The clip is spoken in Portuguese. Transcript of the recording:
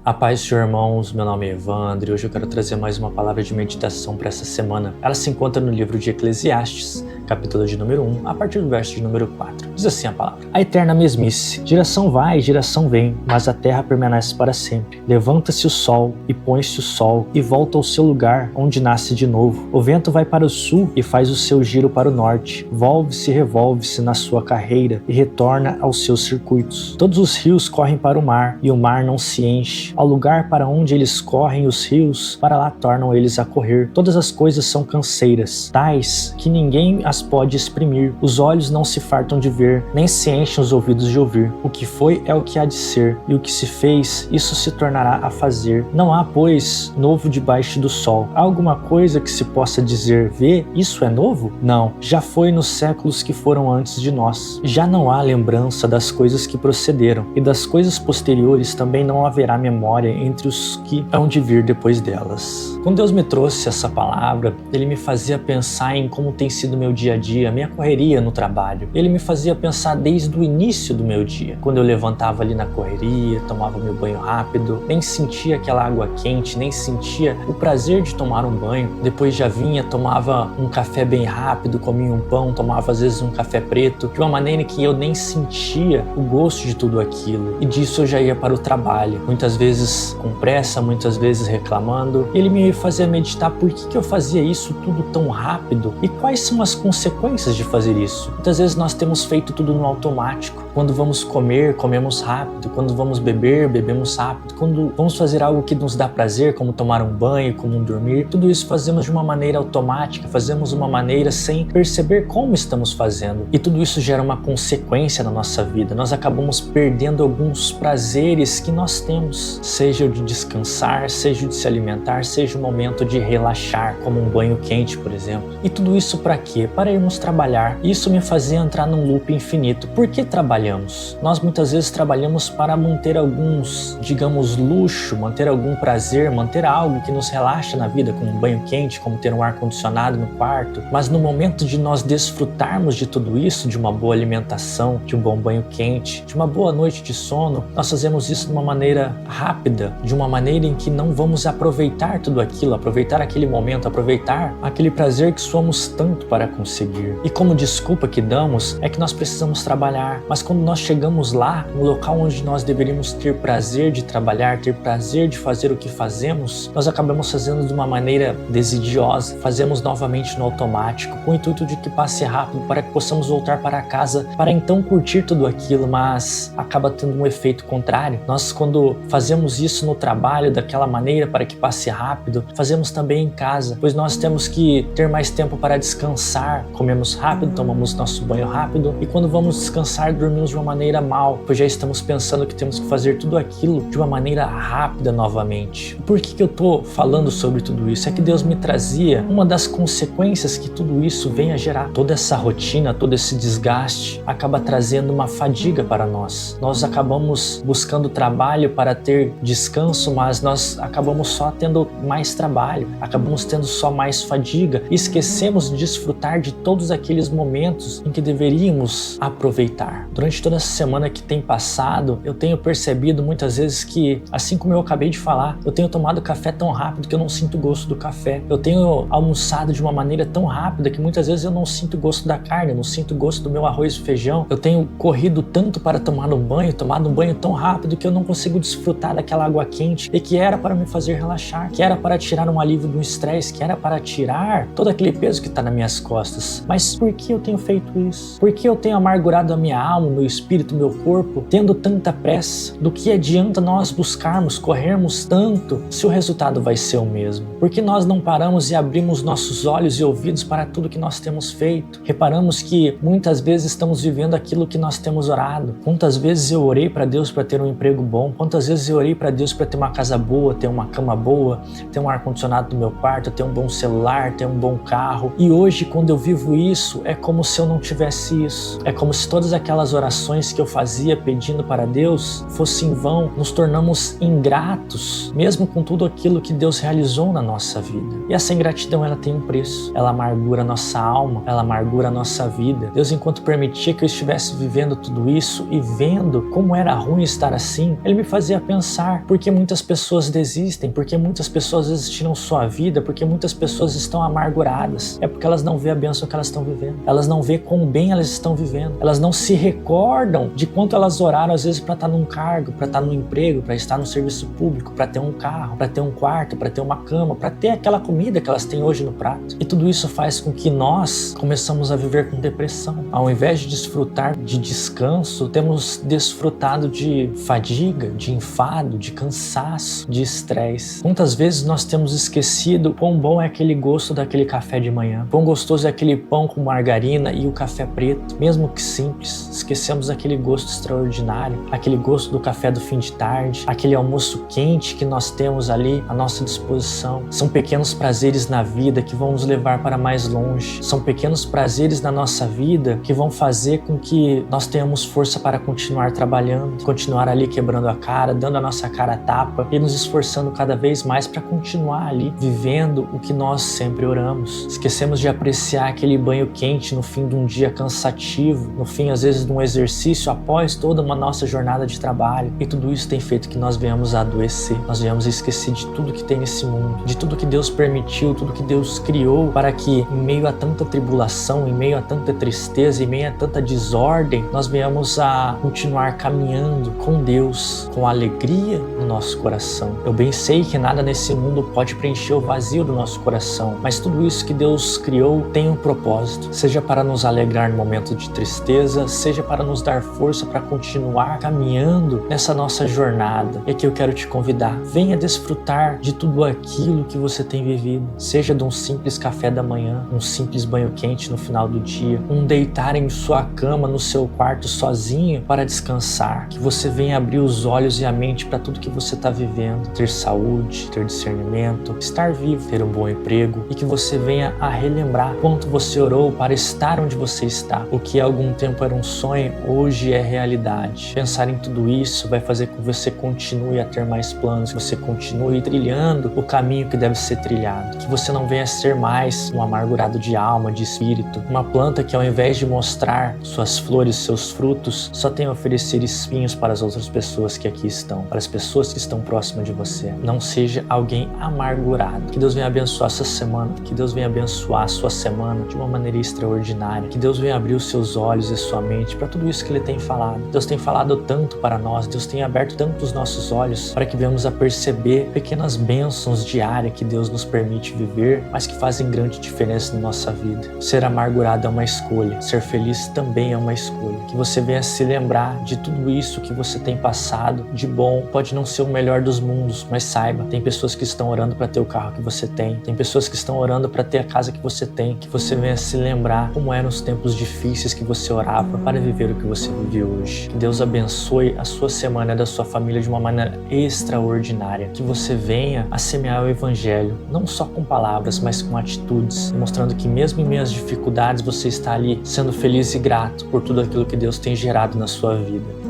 A paz, senhor, irmãos, meu nome é Evandro e hoje eu quero trazer mais uma palavra de meditação para essa semana. Ela se encontra no livro de Eclesiastes, capítulo de número 1, a partir do verso de número 4. Diz assim a palavra: A eterna mesmice, geração vai, geração vem, mas a terra permanece para sempre. Levanta-se o sol e põe-se o sol e volta ao seu lugar, onde nasce de novo. O vento vai para o sul e faz o seu giro para o norte. Volve-se e revolve-se na sua carreira e retorna aos seus circuitos. Todos os rios correm para o mar e o mar não se enche. Ao lugar para onde eles correm os rios, para lá tornam eles a correr. Todas as coisas são canseiras, tais que ninguém as pode exprimir. Os olhos não se fartam de ver, nem se enchem os ouvidos de ouvir. O que foi é o que há de ser, e o que se fez, isso se tornará a fazer. Não há, pois, novo debaixo do sol. Há alguma coisa que se possa dizer, vê, isso é novo? Não, já foi nos séculos que foram antes de nós. Já não há lembrança das coisas que procederam, e das coisas posteriores também não haverá memória entre os que hão de vir depois delas. Quando Deus me trouxe essa palavra, Ele me fazia pensar em como tem sido meu dia a dia, minha correria no trabalho. Ele me fazia pensar desde o início do meu dia. Quando eu levantava ali na correria, tomava meu banho rápido, nem sentia aquela água quente, nem sentia o prazer de tomar um banho. Depois já vinha, tomava um café bem rápido, comia um pão, tomava às vezes um café preto, de uma maneira que eu nem sentia o gosto de tudo aquilo. E disso eu já ia para o trabalho. Muitas vezes com pressa, muitas vezes reclamando. Ele me fazia meditar por que eu fazia isso tudo tão rápido e quais são as consequências de fazer isso. Muitas vezes nós temos feito tudo no automático. Quando vamos comer, comemos rápido. Quando vamos beber, bebemos rápido. Quando vamos fazer algo que nos dá prazer, como tomar um banho, como dormir, tudo isso fazemos de uma maneira automática, fazemos de uma maneira sem perceber como estamos fazendo. E tudo isso gera uma consequência na nossa vida. Nós acabamos perdendo alguns prazeres que nós temos. Seja o de descansar, seja o de se alimentar, seja o momento de relaxar, como um banho quente, por exemplo. E tudo isso para quê? Para irmos trabalhar. Isso me fazia entrar num loop infinito. Por que trabalhamos? Nós muitas vezes trabalhamos para manter alguns, digamos, luxo, manter algum prazer, manter algo que nos relaxa na vida, como um banho quente, como ter um ar-condicionado no quarto. Mas no momento de nós desfrutarmos de tudo isso, de uma boa alimentação, de um bom banho quente, de uma boa noite de sono, nós fazemos isso de uma maneira rápida, de uma maneira em que não vamos aproveitar tudo aquilo, aproveitar aquele momento, aproveitar aquele prazer que somos tanto para conseguir. E como desculpa que damos é que nós precisamos trabalhar, mas quando nós chegamos lá, no local onde nós deveríamos ter prazer de trabalhar, ter prazer de fazer o que fazemos, nós acabamos fazendo de uma maneira desidiosa, fazemos novamente no automático, com o intuito de que passe rápido para que possamos voltar para casa, para então curtir tudo aquilo, mas acaba tendo um efeito contrário. Nós, quando fazemos isso no trabalho daquela maneira para que passe rápido, fazemos também em casa, pois nós temos que ter mais tempo para descansar, comemos rápido, tomamos nosso banho rápido e quando vamos descansar dormimos de uma maneira mal, pois já estamos pensando que temos que fazer tudo aquilo de uma maneira rápida novamente. Por que eu estou falando sobre tudo isso? É que Deus me trazia uma das consequências que tudo isso vem a gerar. Toda essa rotina, todo esse desgaste acaba trazendo uma fadiga para nós. Nós acabamos buscando trabalho para ter descanso, mas nós acabamos só tendo mais trabalho, acabamos tendo só mais fadiga e esquecemos de desfrutar de todos aqueles momentos em que deveríamos aproveitar. Durante toda essa semana que tem passado, eu tenho percebido muitas vezes que, assim como eu acabei de falar, eu tenho tomado café tão rápido que eu não sinto o gosto do café. Eu tenho almoçado de uma maneira tão rápida que muitas vezes eu não sinto o gosto da carne, eu não sinto o gosto do meu arroz e feijão. Eu tenho corrido tanto para tomar um banho, tomado um banho tão rápido que eu não consigo desfrutar daquela água quente e que era para me fazer relaxar, que era para tirar um alívio do estresse, que era para tirar todo aquele peso que está nas minhas costas. Mas por que eu tenho feito isso? Por que eu tenho amargurado a minha alma, o meu espírito, o meu corpo, tendo tanta pressa? Do que adianta nós buscarmos, corrermos tanto se o resultado vai ser o mesmo? Por que nós não paramos e abrimos nossos olhos e ouvidos para tudo que nós temos feito? Reparamos que muitas vezes estamos vivendo aquilo que nós temos orado. Quantas vezes eu orei para Deus para ter um emprego bom? Quantas vezes eu orei para Deus para ter uma casa boa, ter uma cama boa, ter um ar-condicionado no meu quarto, ter um bom celular, ter um bom carro? E hoje, quando eu vivo isso, é como se eu não tivesse isso. É como se todas aquelas orações que eu fazia pedindo para Deus fosse em vão, nos tornamos ingratos, mesmo com tudo aquilo que Deus realizou na nossa vida. E essa ingratidão, ela tem um preço. Ela amargura a nossa alma, ela amargura a nossa vida. Deus, enquanto permitia que eu estivesse vivendo tudo isso e vendo como era ruim estar assim, Ele me fazia pensar por que muitas pessoas desistem, por que muitas pessoas desistiram sua vida, por que muitas pessoas estão amarguradas. É porque elas não vê a bênção que elas estão vivendo. Elas não vê quão bem elas estão vivendo. Elas não se recordam de quanto elas oraram, às vezes, para estar num cargo, para estar num emprego, para estar no serviço público, para ter um carro, para ter um quarto, para ter uma cama, para ter aquela comida que elas têm hoje no prato. E tudo isso faz com que nós começamos a viver com depressão. Ao invés de desfrutar de descanso, temos desfrutado de fadiga, de enfado, de cansaço, de estresse. Muitas vezes nós temos esquecido quão bom é aquele gosto daquele café de manhã, quão gostoso é aquele pão com margarina e o café preto, mesmo que simples. Esquecemos aquele gosto extraordinário, aquele gosto do café do fim de tarde, aquele almoço quente que nós temos ali à nossa disposição. São pequenos prazeres na vida que vão nos levar para mais longe. São pequenos prazeres na nossa vida que vão fazer com que nós tenhamos força para continuar trabalhando, continuar ali quebrando a cara, dando a nossa cara a tapa e nos esforçando cada vez mais para continuar ali vivendo o que nós sempre oramos. Esquecemos de apreciar aquele banho quente no fim de um dia cansativo, no fim às vezes de um exercício após toda uma nossa jornada de trabalho, e tudo isso tem feito que nós venhamos a adoecer, nós venhamos a esquecer de tudo que tem nesse mundo, de tudo que Deus permitiu, tudo que Deus criou para que em meio a tanta tribulação, em meio a tanta tristeza, em meio a tanta desordem, nós venhamos a continuar caminhando com Deus, com alegria no nosso coração. Eu bem sei que nada nesse mundo pode preencher o vazio do nosso coração, mas tudo isso que Deus criou tem um propósito, seja para nos alegrar no momento de tristeza, seja para nos dar força para continuar caminhando nessa nossa jornada. E aqui eu quero te convidar, venha desfrutar de tudo aquilo que você tem vivido, seja de um simples café da manhã, um simples banho quente no final do dia, um deitar em sua cama no seu quarto sozinho para descansar, que você venha abrir os olhos e a mente para tudo que você está vivendo, ter saúde, ter discernimento, estar vivo, ter um bom emprego, e que você venha a relembrar quanto você orou para estar onde você está. O que há algum tempo era um sonho, hoje é realidade. Pensar em tudo isso vai fazer com que você continue a ter mais planos, que você continue trilhando o caminho que deve ser trilhado, que você não venha a ser mais um amargurado de alma, de espírito, uma planta que ao invés de mostrar suas flores, seus frutos, só tem a oferecer espinhos para as outras pessoas que aqui estão, para as pessoas que estão próximas de você. Não seja alguém amargurado. Que Deus venha abençoar essa semana, que Deus venha abençoar a sua semana de uma maneira extraordinária, que Deus venha abrir os seus olhos e a sua mente para tudo isso que Ele tem falado. Deus tem falado tanto para nós, Deus tem aberto tanto os nossos olhos para que venhamos a perceber pequenas bênçãos diárias que Deus nos permite viver, mas que fazem grande diferença na nossa vida. Ser amargurado é uma escolha, ser feliz também é uma escolha. Que você venha se lembrar de tudo isso que você tem passado de bom. Pode não ser o melhor dos mundos, mas saiba, tem pessoas que estão orando para ter o carro que você tem pessoas que estão orando para ter a casa que você tem. Que você venha se lembrar como eram os tempos difíceis que você orava para viver o que você vive hoje. Que Deus abençoe a sua semana e da sua família de uma maneira extraordinária. Que você venha a semear o Evangelho, não só com palavras, mas com atitudes, mostrando que mesmo em meio às dificuldades você está ali sendo feliz e grato por tudo aquilo que Deus tem gerado na sua vida.